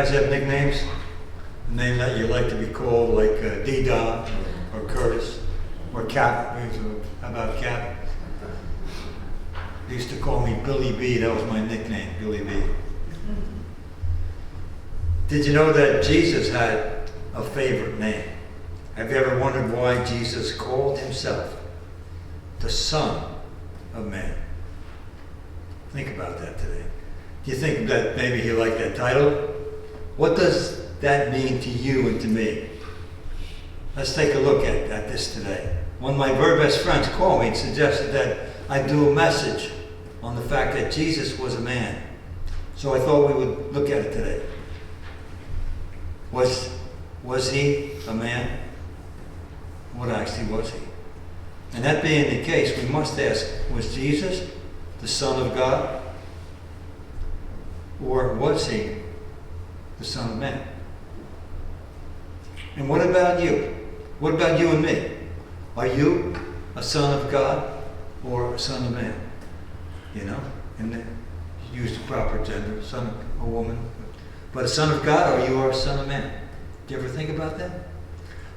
guys have nicknames? A name that you like to be called, like D-Don or Curtis or Cap? How about Cap? They used to call me Billy B. That was my nickname, Billy B. Did you know that Jesus had a favorite name? Have you ever wondered why Jesus called himself the Son of Man? Think about that today. Do you think that maybe he liked that title? What does that mean to you and to me? Let's take a look at this today. One of my very best friends called me and suggested that I do a message on the fact that Jesus was a man. So I thought we would look at it today. Was he a man? What actually was he? And that being the case, we must ask, was Jesus the Son of God? Or was he the Son of Man? And what about you? What about you and me? Are you a son of God or a son of man? You know, and use the proper gender, son or woman. But a son of God, or you are a son of man. Do you ever think about that?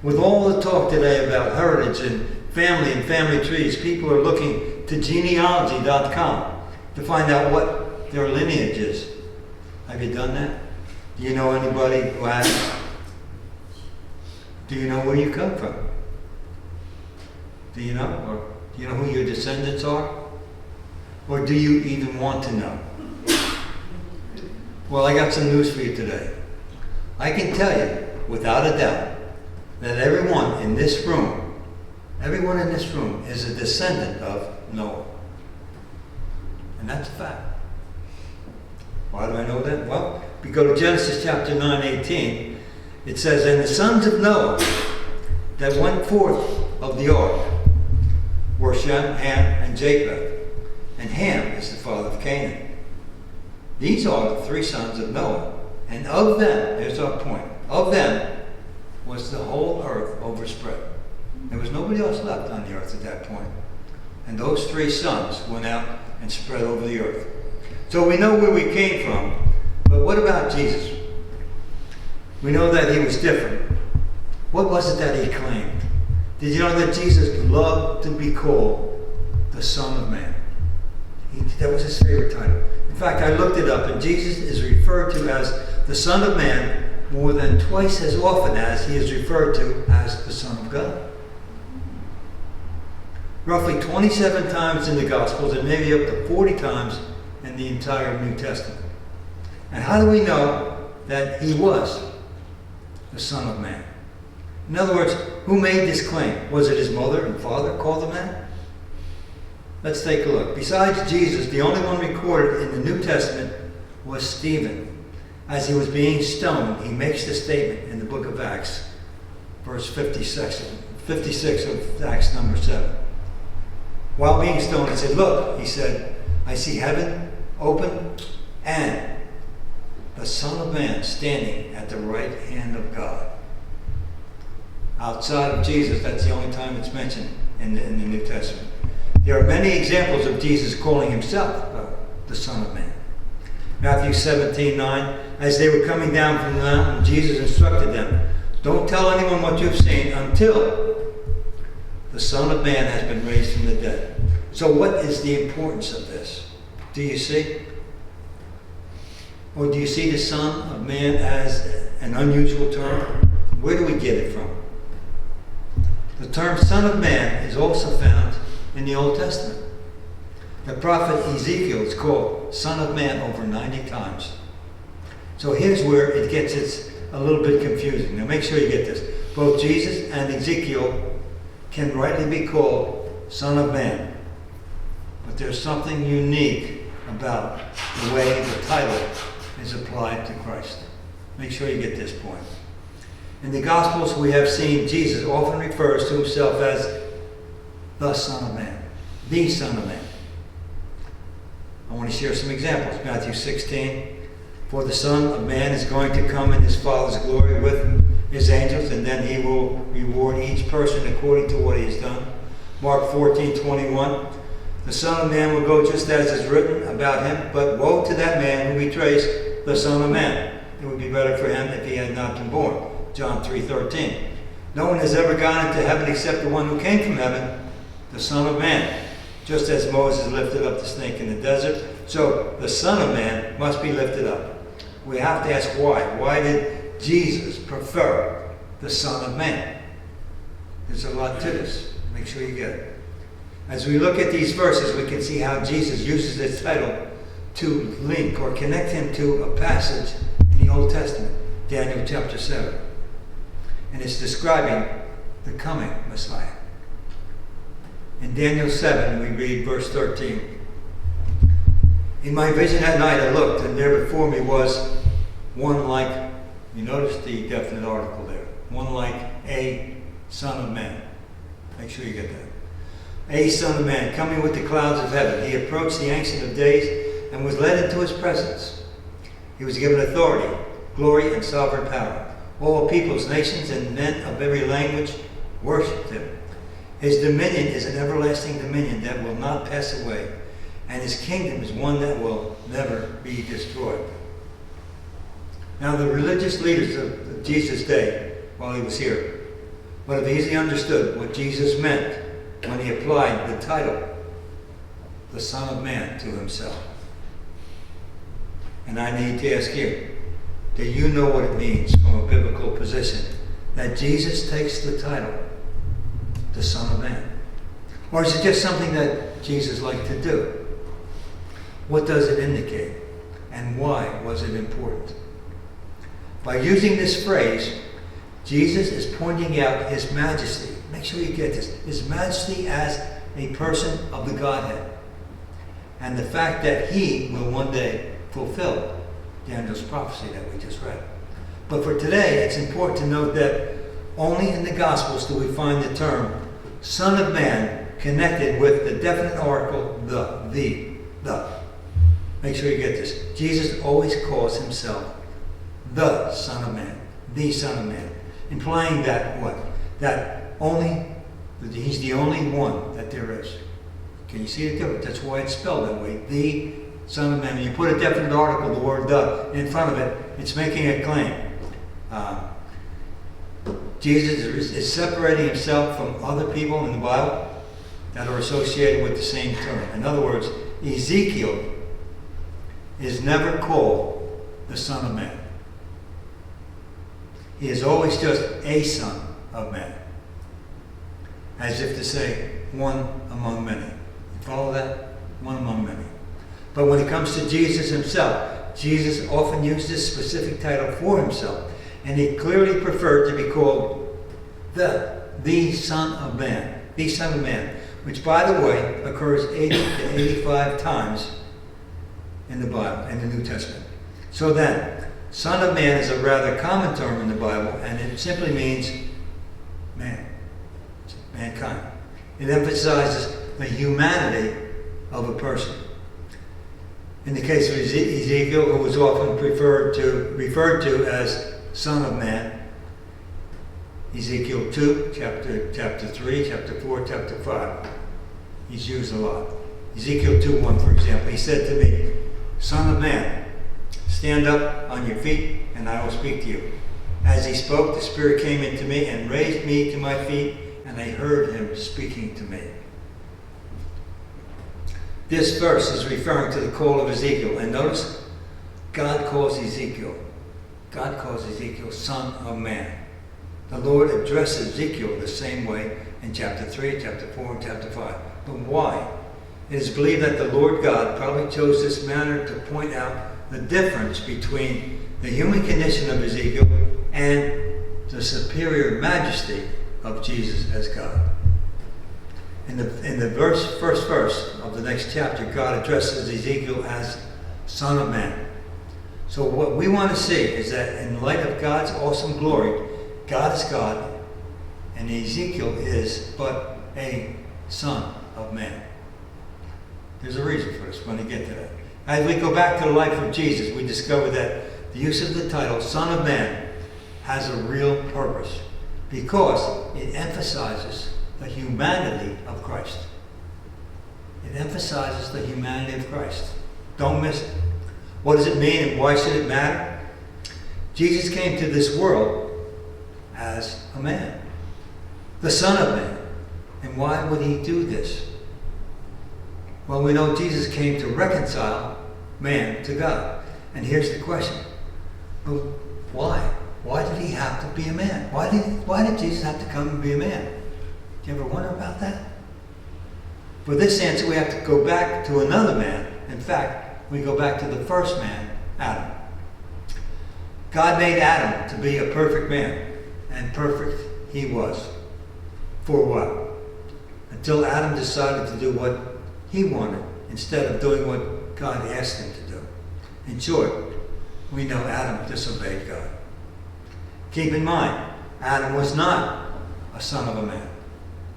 With all the talk today about heritage and family trees, people are looking to genealogy.com to find out what their lineage is. Have you done that? Do you know anybody who has? Do you know where you come from? Do you know? Or do you know who your descendants are? Or do you even want to know? Well, I got some news for you today. I can tell you, without a doubt, that everyone in this room is a descendant of Noah. And that's a fact. Why do I know that? Well, if you go to Genesis chapter 9:18, it says, "And the sons of Noah that went forth of the ark were Shem, Ham, and Japheth. And Ham is the father of Canaan. These are the three sons of Noah. And of them," there's our point, "of them was the whole earth overspread." There was nobody else left on the earth at that point. And those three sons went out and spread over the earth. So we know where we came from, but what about Jesus? We know that he was different. What was it that he claimed? Did you know that Jesus loved to be called the Son of Man? That was his favorite title. In fact, I looked it up, and Jesus is referred to as the Son of Man more than twice as often as he is referred to as the Son of God. Roughly 27 times in the Gospels, and maybe up to 40 times in the entire New Testament. And how do we know that he was the Son of Man? In other words, who made this claim? Was it his mother and father called him that? Let's take a look. Besides Jesus, the only one recorded in the New Testament was Stephen. As he was being stoned, he makes the statement in the book of Acts, verse 56 of Acts number 7. While being stoned, he said, "Look," he said, "I see heaven open and the Son of Man standing at the right hand of God." Outside of Jesus, that's the only time it's mentioned in the New Testament. There are many examples of Jesus calling himself the Son of Man. Matthew 17:9, as they were coming down from the mountain, Jesus instructed them, "Don't tell anyone what you've seen until the Son of Man has been raised from the dead." So what is the importance of this? Do you see? Or do you see the Son of Man as an unusual term? Where do we get it from? The term Son of Man is also found in the Old Testament. The prophet Ezekiel is called Son of Man over 90 times. So here's where it gets a little bit confusing. Now make sure you get this. Both Jesus and Ezekiel can rightly be called Son of Man. But there's something unique about the way the title is applied to Christ. Make sure you get this point. In the Gospels, we have seen Jesus often refers to himself as the Son of Man, the Son of Man. I want to share some examples. Matthew 16, "For the Son of Man is going to come in his Father's glory with his angels, and then he will reward each person according to what he has done." Mark 14:21, "The Son of Man will go just as is written about him, but woe to that man who betrays the Son of Man." it would be better for him if he had not been born. John 3:13. No one has ever gone into heaven except the one who came from heaven, the Son of Man. Just as Moses lifted up the snake in the desert, so the Son of Man must be lifted up. We have to ask why. Why did Jesus prefer the Son of Man? There's a lot to this. Make sure you get it. As we look at these verses, we can see how Jesus uses this title to link or connect him to a passage in the Old Testament, Daniel chapter 7. And it's describing the coming Messiah. In Daniel 7, we read verse 13. In my vision at night I looked, and there before me was one like, you notice the definite article there, one like a Son of Man. Make sure you get that. A Son of Man, coming with the clouds of heaven. He approached the Ancient of Days and was led into his presence. He was given authority, glory, and sovereign power. All peoples, nations, and men of every language worshipped him. His dominion is an everlasting dominion that will not pass away, and his kingdom is one that will never be destroyed. Now, the religious leaders of Jesus' day, while he was here, would have easily understood what Jesus meant when he applied the title, the Son of Man, to himself. And I need to ask you, do you know what it means from a biblical position that Jesus takes the title, the Son of Man? Or is it just something that Jesus liked to do? What does it indicate? And why was it important? By using this phrase, Jesus is pointing out his majesty. Make sure you get this. His majesty as a person of the Godhead. And the fact that he will one day fulfill Daniel's prophecy that we just read. But for today, it's important to note that only in the Gospels do we find the term Son of Man connected with the definite article, the. Make sure you get this. Jesus always calls himself the Son of Man, the Son of Man, implying that what? That he's the only one that there is. Can you see the difference? That's why it's spelled that way. The Son of Man. When you put a definite article, the word "the," in front of it, it's making a claim. Jesus is separating himself from other people in the Bible that are associated with the same term. In other words, Ezekiel is never called the Son of Man. He is always just a Son of Man. As if to say, one among many. You follow that? One among many. But when it comes to Jesus himself, Jesus often used this specific title for himself. And he clearly preferred to be called the Son of Man. The Son of Man. Which, by the way, occurs 80 to 85 times in the Bible, in the New Testament. So then, Son of Man is a rather common term in the Bible, and it simply means man. Mankind. It emphasizes the humanity of a person. In the case of Ezekiel, who was often referred to as Son of Man, Ezekiel 2, chapter 3, chapter 4, chapter 5. He's used a lot. Ezekiel 2:1, for example, he said to me, Son of man, stand up on your feet, and I will speak to you. As he spoke, the Spirit came into me and raised me to my feet, and I heard him speaking to me. This verse is referring to the call of Ezekiel. And notice, God calls Ezekiel Son of Man. The Lord addresses Ezekiel the same way in chapter 3, chapter 4, and chapter 5. But why? It is believed that the Lord God probably chose this manner to point out the difference between the human condition of Ezekiel and the superior majesty of Jesus as God. In the first verse of the next chapter, God addresses Ezekiel as Son of Man. So what we want to see is that in light of God's awesome glory, God is God, and Ezekiel is but a Son of Man. There's a reason for this. We're going to get to that. As we go back to the life of Jesus, we discover that the use of the title Son of Man has a real purpose because it emphasizes the humanity of Christ. It emphasizes the humanity of Christ. Don't miss it. What does it mean and why should it matter? Jesus came to this world as a man, the Son of Man. And why would he do this? Well, we know Jesus came to reconcile man to God. And here's the question. Well, why? Why did he have to be a man? Why did Jesus have to come and be a man? Do you ever wonder about that? For this answer, we have to go back to another man. In fact, we go back to the first man, Adam. God made Adam to be a perfect man, and perfect he was. For what? Until Adam decided to do what he wanted instead of doing what God asked him to do. In short, we know Adam disobeyed God. Keep in mind, Adam was not a son of a man.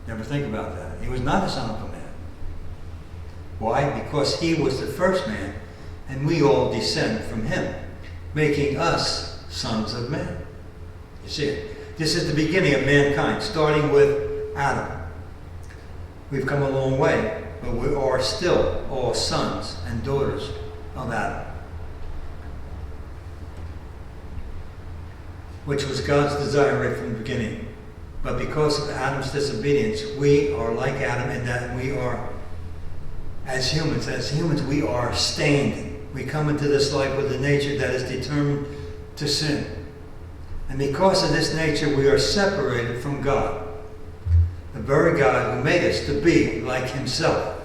Never think about that. He was not a son of a man. Why? Because he was the first man, and we all descend from him, making us sons of men. You see it? This is the beginning of mankind, starting with Adam. We've come a long way, but we are still all sons and daughters of Adam, which was God's desire right from the beginning. But because of Adam's disobedience, we are like Adam in that we are, as humans, we are stained. We come into this life with a nature that is determined to sin. And because of this nature, we are separated from God, the very God who made us to be like himself.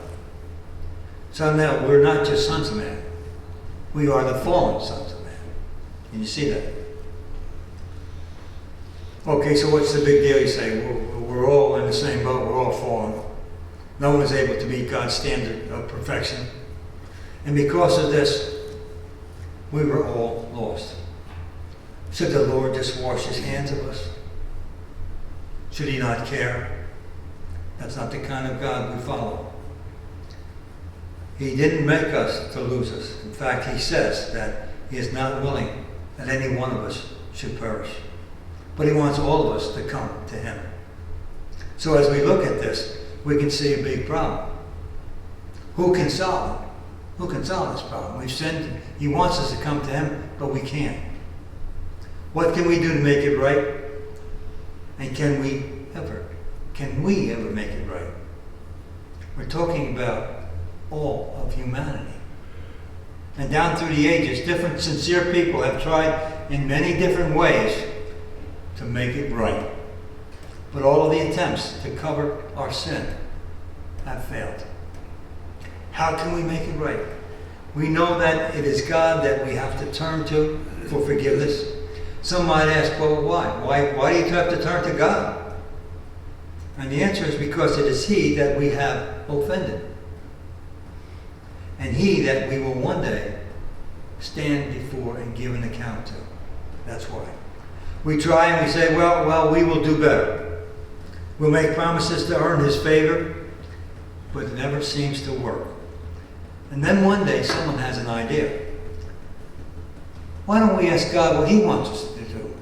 So now we're not just sons of man. We are the fallen sons of man. Can you see that? Okay, so what's the big deal? You say, we're all in the same boat. We're all fallen. No one is able to meet God's standard of perfection. And because of this, we were all lost. Should the Lord just wash his hands of us? Should he not care? That's not the kind of God we follow. He didn't make us to lose us. In fact, he says that he is not willing that any one of us should perish. But he wants all of us to come to him. So as we look at this, we can see a big problem. Who can solve it? Who can solve this problem? We've sinned. He wants us to come to him, but we can't. What can we do to make it right? And can we ever make it right? We're talking about all of humanity. And down through the ages, different sincere people have tried in many different ways to make it right. But all of the attempts to cover our sin have failed. How can we make it right? We know that it is God that we have to turn to for forgiveness. Some might ask, well, why? Why do you have to turn to God? And the answer is because it is he that we have offended. And he that we will one day stand before and give an account to. That's why. We try and we say, well, we will do better. We'll make promises to earn his favor, but it never seems to work. And then one day someone has an idea. Why don't we ask God what he wants us to do,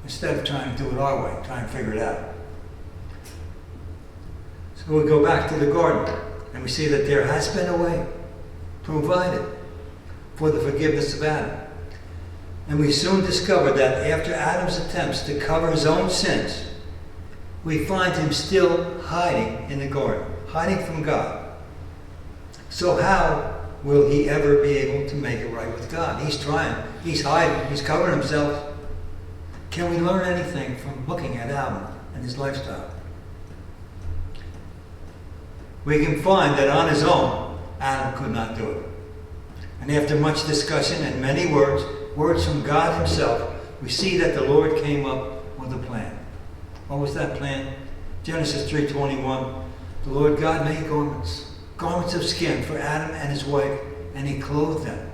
instead of trying to do it our way, trying to figure it out? So we go back to the garden, and we see that there has been a way provided for the forgiveness of Adam. And we soon discover that after Adam's attempts to cover his own sins, we find him still hiding in the garden, hiding from God. So how will he ever be able to make it right with God? He's trying. He's hiding. He's covering himself. Can we learn anything from looking at Adam and his lifestyle? We can find that on his own, Adam could not do it. And after much discussion and many words from God himself, we see that the Lord came up with a plan. What was that plan? Genesis 3:21. The Lord God made garments of skin for Adam and his wife, and he clothed them.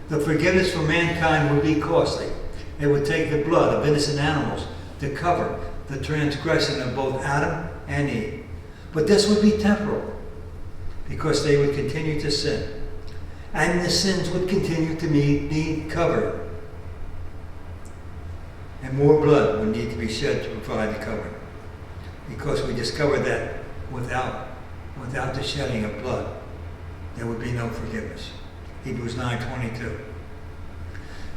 The forgiveness for mankind would be costly. It would take the blood of innocent animals to cover the transgression of both Adam and Eve. But this would be temporal, because they would continue to sin. And the sins would continue to need covered. And more blood would need to be shed to provide the covering. Because we discovered that without the shedding of blood, there would be no forgiveness. Hebrews 9:22.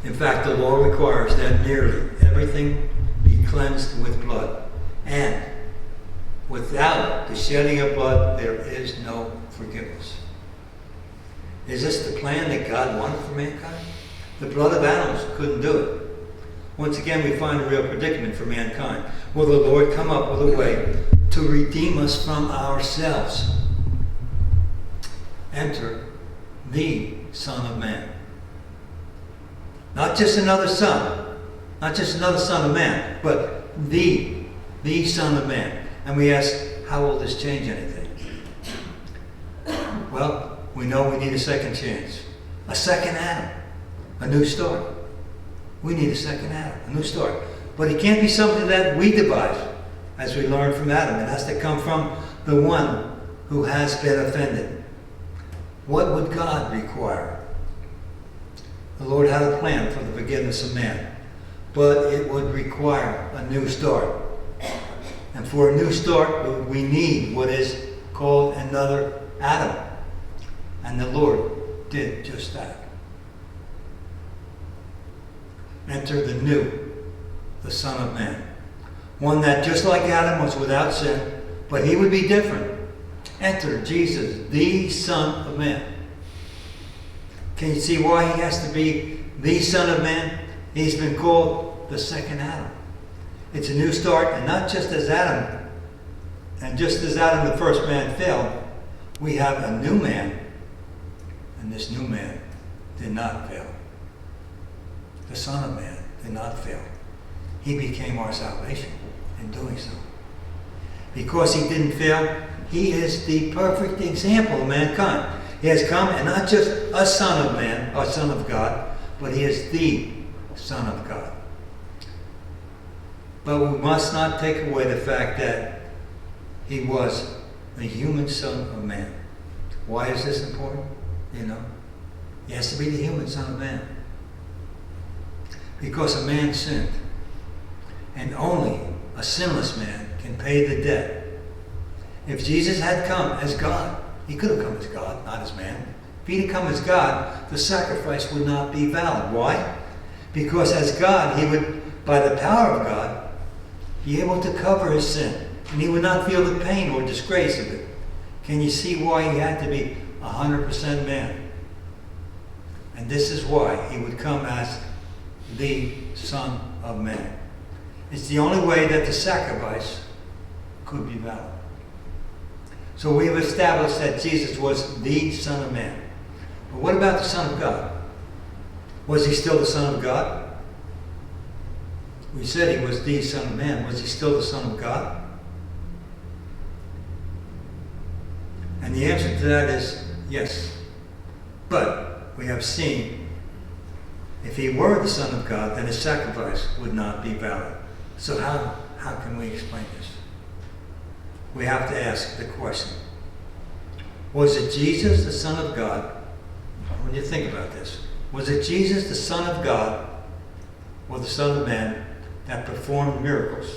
In fact, the law requires that nearly everything be cleansed with blood. And without the shedding of blood, there is no forgiveness. Is this the plan that God wanted for mankind? The blood of animals couldn't do it. Once again, we find a real predicament for mankind. Will the Lord come up with a way to redeem us from ourselves? Enter the Son of Man. Not just another son. Not just another son of man, but the Son of Man. And we ask, how will this change anything? Well, we know we need a second chance. A second Adam. A new start. We need a second Adam. A new start. But it can't be something that we devise, as we learned from Adam. It has to come from the one who has been offended. What would God require? The Lord had a plan for the forgiveness of man, but it would require a new start. And for a new start, we need what is called another Adam. And the Lord did just that. Enter the new, the Son of Man. One that, just like Adam, was without sin, but he would be different. Enter Jesus, the Son of Man. Can you see why he has to be the Son of Man? He's been called the second Adam. It's a new start, and not just as Adam, and just as Adam, the first man, failed, we have a new man, and this new man did not fail. The Son of Man did not fail. He became our salvation in doing so. Because he didn't fail, he is the perfect example of mankind. He has come, and not just a son of man, a son of God, but he is the Son of God. But we must not take away the fact that he was the human Son of Man. Why is this important? You know, he has to be the human Son of Man. Because a man sinned. And only a sinless man can pay the debt. If Jesus had come as God, he could have come as God, not as man. If he had come as God, the sacrifice would not be valid. Why? Because as God, he would, by the power of God, be able to cover his sin. And he would not feel the pain or disgrace of it. Can you see why he had to be 100% man? And this is why he would come as the Son of Man. It's the only way that the sacrifice could be valid. So we have established that Jesus was the Son of Man. But what about the Son of God? Was he still the Son of God? We said he was the Son of Man. Was he still the Son of God? And the answer to that is yes. But we have seen, if he were the Son of God, then his sacrifice would not be valid. So how can we explain this? We have to ask the question. Was it Jesus, the Son of God? When you think about this, was it Jesus, the Son of God, or the Son of Man, that performed miracles?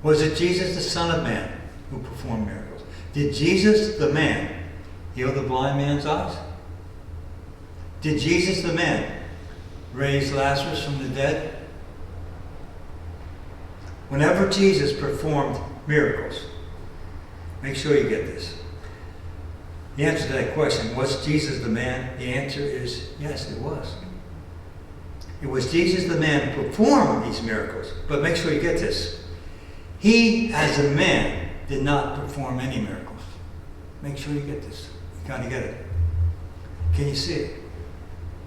Was it Jesus, the Son of Man, who performed miracles? Did Jesus, the man, heal the blind man's eyes? Did Jesus, the man, raise Lazarus from the dead? Whenever Jesus performed miracles, make sure you get this. The answer to that question, was Jesus the man? The answer is yes, it was. It was Jesus the man who performed these miracles. But make sure you get this. He, as a man, did not perform any miracles. Make sure you get this. You got to get it. Can you see it?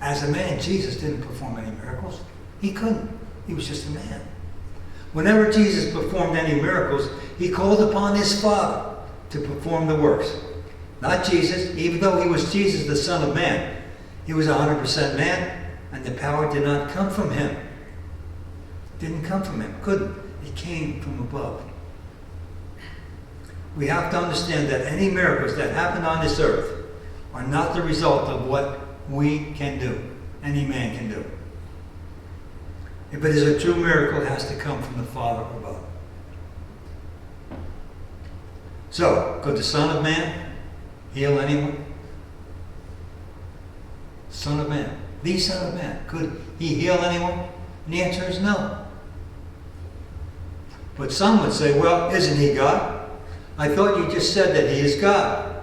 As a man, Jesus didn't perform any miracles. He couldn't. He was just a man. Whenever Jesus performed any miracles, he called upon his Father to perform the works. Not Jesus, even though he was Jesus, the Son of Man. He was 100% man, and the power did not come from him. It didn't come from him. Couldn't. It came from above. We have to understand that any miracles that happen on this earth are not the result of what we can do, any man can do. If it is a true miracle, it has to come from the Father above. So, could the Son of Man heal anyone? Son of Man. The Son of Man. Could he heal anyone? And the answer is no. But some would say, well, isn't he God? I thought you just said that he is God.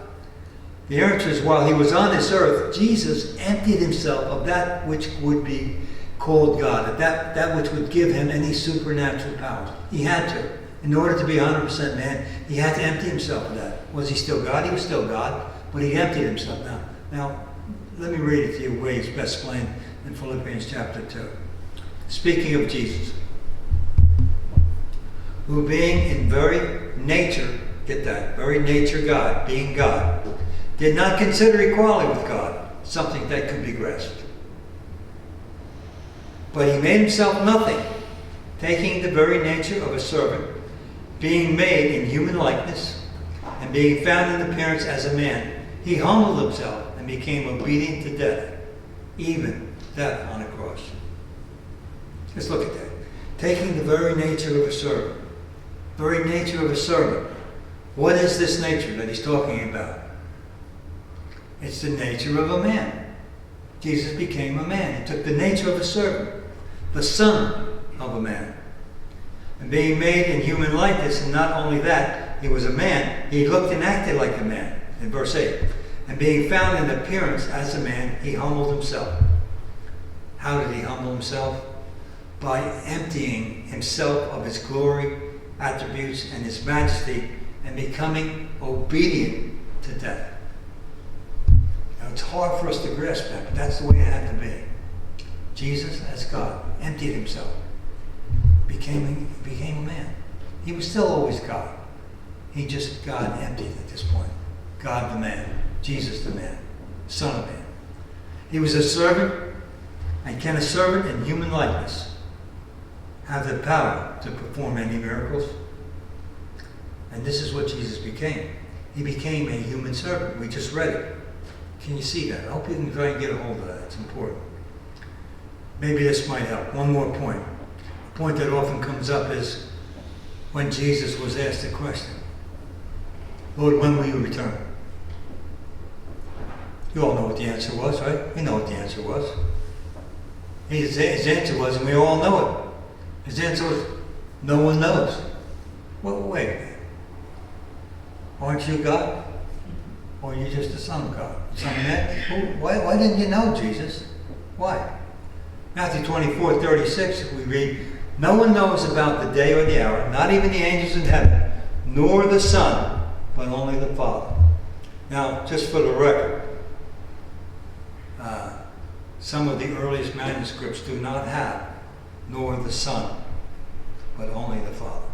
The answer is, while he was on this earth, Jesus emptied himself of that which would be called God, that which would give him any supernatural powers. He had to. In order to be 100% man, he had to empty himself of that. Was he still God? He was still God, but he emptied himself. Now, let me read it to you where it's best explained in Philippians chapter 2. Speaking of Jesus, who being in very nature, get that, very nature God, being God, did not consider equality with God something that could be grasped. But he made himself nothing, taking the very nature of a servant, being made in human likeness, and being found in appearance as a man. He humbled himself and became obedient to death, even death on a cross. Just look at that. Taking the very nature of a servant. Very nature of a servant. What is this nature that he's talking about? It's the nature of a man. Jesus became a man. He took the nature of a servant, the son of a man. And being made in human likeness, and not only that, he was a man, he looked and acted like a man, in verse 8. And being found in appearance as a man, he humbled himself. How did he humble himself? By emptying himself of his glory, attributes, and his majesty, and becoming obedient to death. Now, it's hard for us to grasp that, but that's the way it had to be. Jesus, as God, emptied himself, became a man. He was still always God. God emptied at this point. God the man, Jesus the man, Son of Man. He was a servant, and can a servant in human likeness have the power to perform any miracles? And this is what Jesus became. He became a human servant. We just read it. Can you see that? I hope you can try and get a hold of that. It's important. Maybe this might help. One more point. A point that often comes up is when Jesus was asked the question, Lord, when will you return? You all know what the answer was, right? We know what the answer was. His answer was, and we all know it. His answer was, no one knows. Well, wait a minute. Aren't you God? Or are you just the Son of God? Son of Man? Why didn't you know, Jesus? Why? Matthew 24:36, we read, no one knows about the day or the hour, not even the angels in heaven, nor the Son, but only the Father. Now, just for the record, some of the earliest manuscripts do not have nor the Son, but only the Father.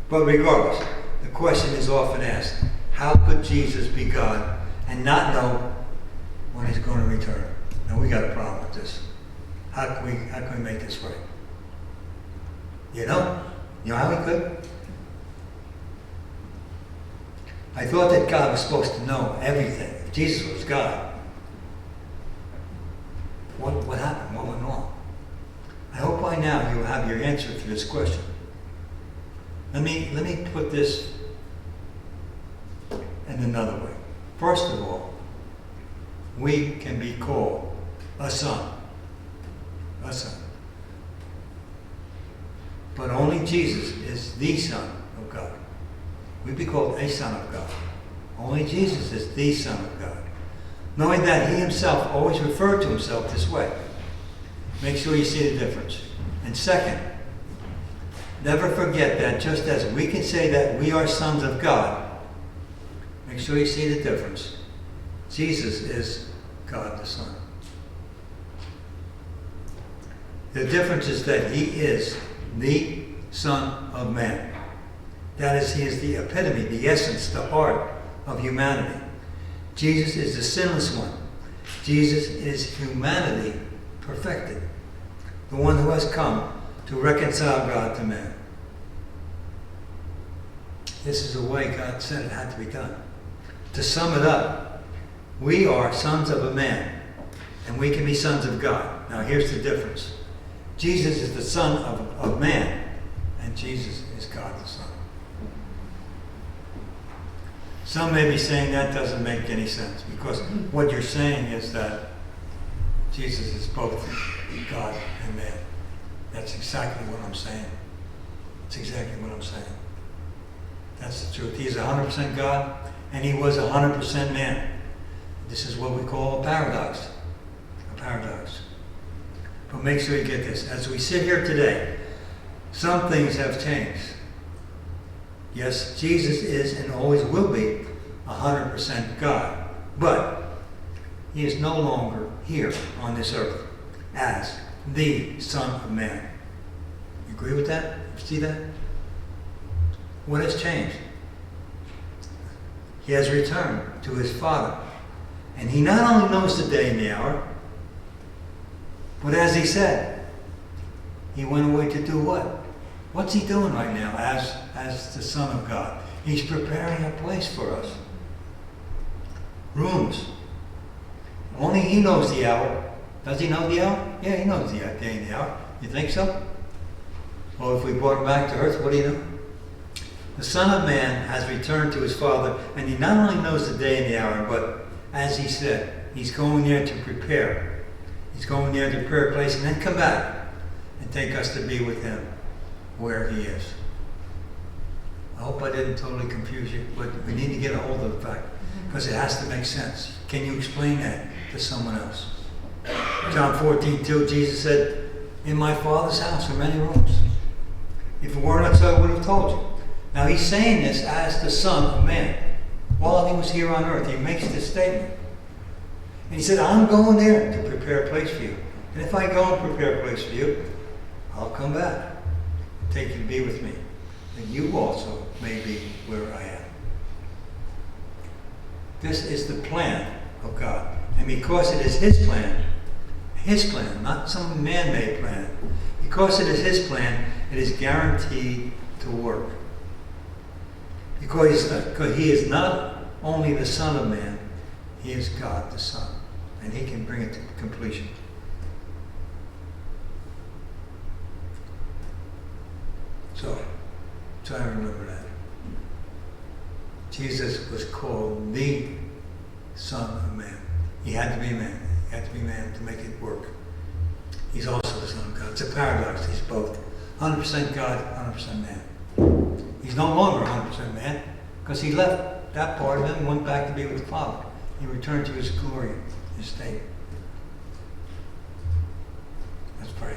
But regardless, the question is often asked, how could Jesus be God and not know when he's going to return? Now, we got a problem with this. How can we make this right? You know how he could? I thought that God was supposed to know everything. If Jesus was God, what happened? What went wrong? I hope by now you'll have your answer to this question. Let me put this in another way. First of all, we can be called a son. A son. But only Jesus is the Son of God. We'd be called a son of God. Only Jesus is the Son of God. Knowing that he himself always referred to himself this way. Make sure you see the difference. And second, never forget that just as we can say that we are sons of God, make sure you see the difference. Jesus is God the Son. The difference is that he is the Son of Man. That is, he is the epitome, the essence, the heart of humanity. Jesus is the sinless one. Jesus is humanity perfected. The one who has come to reconcile God to man. This is the way God said it had to be done. To sum it up, we are sons of a man, and we can be sons of God. Now here's the difference. Jesus is the Son of man, and Jesus is God the Son. Some may be saying that doesn't make any sense, because what you're saying is that Jesus is both God and man. That's exactly what I'm saying. That's exactly what I'm saying. That's the truth. He is 100% God, and he was 100% man. This is what we call a paradox. A paradox. But make sure you get this. As we sit here today, some things have changed. Yes, Jesus is and always will be 100% God. But he is no longer here on this earth as the Son of Man. You agree with that? You see that? What has changed? He has returned to his Father. And he not only knows the day and the hour, but as he said, he went away to do what? What's he doing right now as the Son of God? He's preparing a place for us. Rooms. Only he knows the hour. Does he know the hour? Yeah, he knows the day and the hour. You think so? Well, if we brought him back to earth, what do you know? The Son of Man has returned to his Father, and he not only knows the day and the hour, but as he said, he's going there to prepare. He's going there to prepare a place and then come back and take us to be with him where he is. I hope I didn't totally confuse you, but we need to get a hold of the fact because it has to make sense. Can you explain that to someone else? John 14:2, Jesus said, in my Father's house are many rooms. If it were not so, I would have told you. Now he's saying this as the Son of Man. While he was here on earth, he makes this statement. And he said, I'm going there to prepare a place for you. And if I go and prepare a place for you, I'll come back and take you to be with me. And you also may be where I am. This is the plan of God. And because it is his plan, not some man-made plan, because it is his plan, it is guaranteed to work. Because he is not only the Son of Man, he is God the Son. And he can bring it to completion. So, try to remember that. Jesus was called the Son of Man. He had to be man. He had to be man to make it work. He's also the Son of God. It's a paradox. He's both 100% God, 100% man. He's no longer 100% man because he left that part of him and went back to be with the Father. He returned to his glory, his state. Let's pray.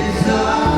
is our